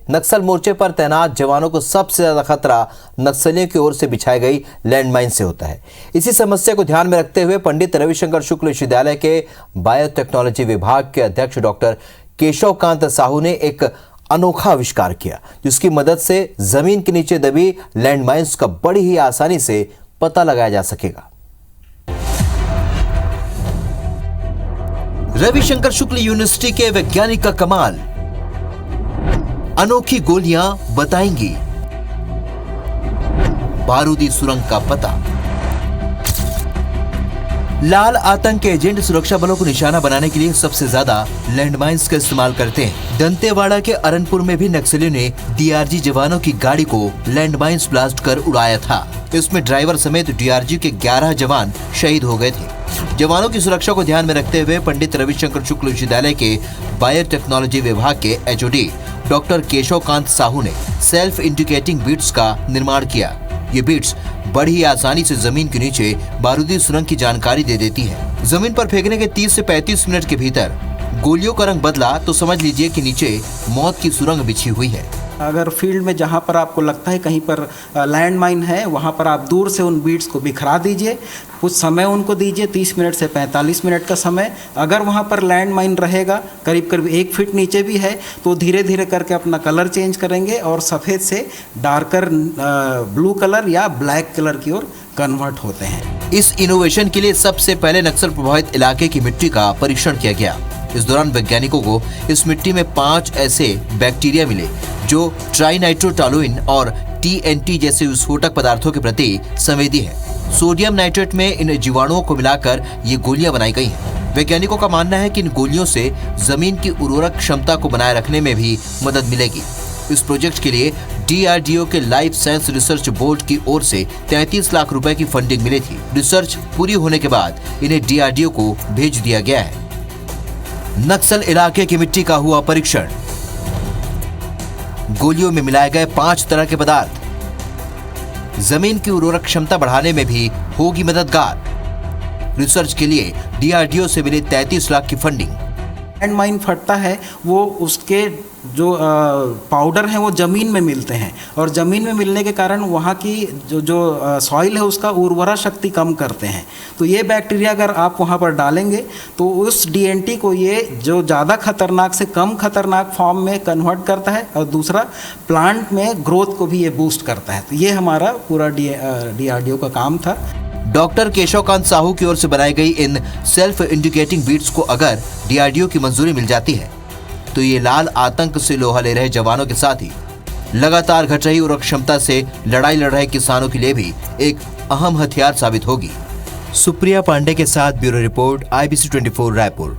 नक्सल मोर्चे पर तैनात जवानों को सबसे ज्यादा खतरा नक्सलियों की ओर से बिछाई गई लैंडमाइन से होता है। इसी समस्या को ध्यान में रखते हुए पंडित रविशंकर शुक्ल विश्वविद्यालय के बायोटेक्नोलॉजी विभाग के अध्यक्ष डॉक्टर केशव कांत साहू ने एक अनोखा आविष्कार किया, जिसकी मदद से जमीन के नीचे दबी लैंडमाइंस का बड़ी ही आसानी से पता लगाया जा सकेगा। रविशंकर शुक्ल यूनिवर्सिटी के वैज्ञानिक का कमाल, अनोखी गोलियां बताएंगी बारूदी सुरंग का पता। लाल आतंक के एजेंट सुरक्षा बलों को निशाना बनाने के लिए सबसे ज्यादा लैंडमाइंस का इस्तेमाल करते हैं। दंतेवाड़ा के अरनपुर में भी नक्सलियों ने डीआरजी जवानों की गाड़ी को लैंडमाइंस ब्लास्ट कर उड़ाया था। इसमें ड्राइवर समेत डीआरजी के 11 जवान शहीद हो गए थे। जवानों की सुरक्षा को ध्यान में रखते हुए पंडित रविशंकर शुक्ल विश्वविद्यालय के बायोटेक्नोलॉजी विभाग के एचओडी डॉक्टर केशव कांत साहू ने सेल्फ इंडिकेटिंग बीट्स का निर्माण किया। ये बीट्स बड़ी आसानी से जमीन के नीचे बारूदी सुरंग की जानकारी दे देती है। जमीन पर फेंकने के 30 से 35 मिनट के भीतर गोलियों का रंग बदला तो समझ लीजिए कि नीचे मौत की सुरंग बिछी हुई है। अगर फील्ड में जहाँ पर आपको लगता है कहीं पर लैंड माइन है, वहाँ पर आप दूर से उन बीट्स को बिखरा दीजिए, कुछ समय उनको दीजिए, 30 मिनट से 45 मिनट का समय। अगर वहाँ पर लैंड माइन रहेगा, करीब करीब 1 फीट नीचे भी है, तो धीरे धीरे करके अपना कलर चेंज करेंगे और सफ़ेद से डार्कर ब्लू कलर या ब्लैक कलर की ओर कन्वर्ट होते हैं। इस इनोवेशन के लिए सबसे पहले नक्सल प्रभावित इलाके की मिट्टी का परीक्षण किया गया। इस दौरान वैज्ञानिकों को इस मिट्टी में 5 ऐसे बैक्टीरिया मिले जो ट्राइनाइट्रोटोलुइन और टीएनटी जैसे विस्फोटक पदार्थों के प्रति संवेदी है। सोडियम नाइट्रेट में इन जीवाणुओं को मिलाकर ये गोलियां बनाई गई हैं। वैज्ञानिकों का मानना है कि इन गोलियों से जमीन की उर्वरक क्षमता को बनाए रखने में भी मदद मिलेगी। इस प्रोजेक्ट के लिए डीआरडीओ के लाइफ साइंस रिसर्च बोर्ड की ओर से 33 लाख रुपए की फंडिंग मिली थी। रिसर्च पूरी होने के बाद इन्हें डीआरडीओ को भेज दिया गया है। नक्सल इलाके की मिट्टी का हुआ परीक्षण। गोलियों में मिलाए गए 5 तरह के पदार्थ जमीन की उर्वरक क्षमता बढ़ाने में भी होगी मददगार। रिसर्च के लिए डीआरडीओ से मिली 33 लाख की फंडिंग। लैंड माइन फटता है, वो उसके जो पाउडर हैं वो ज़मीन में मिलते हैं और ज़मीन में मिलने के कारण वहाँ की जो सॉइल है उसका उर्वरा शक्ति कम करते हैं। तो ये बैक्टीरिया अगर आप वहाँ पर डालेंगे तो उस डीएनटी को ये जो ज़्यादा खतरनाक से कम खतरनाक फॉर्म में कन्वर्ट करता है और दूसरा प्लांट में ग्रोथ को भी ये बूस्ट करता है। तो ये हमारा पूरा डीआरडीओ का काम था। डॉक्टर केशव कांत साहू की ओर से बनाई गई इन सेल्फ इंडिकेटिंग बीट्स को अगर डीआरडीओ की मंजूरी मिल जाती है तो ये लाल आतंक से लोहा ले रहे जवानों के साथ ही लगातार घट रही उर्वरक क्षमता से लड़ाई लड़ रहे किसानों के लिए भी एक अहम हथियार साबित होगी। सुप्रिया पांडे के साथ ब्यूरो रिपोर्ट IBC 24 रायपुर।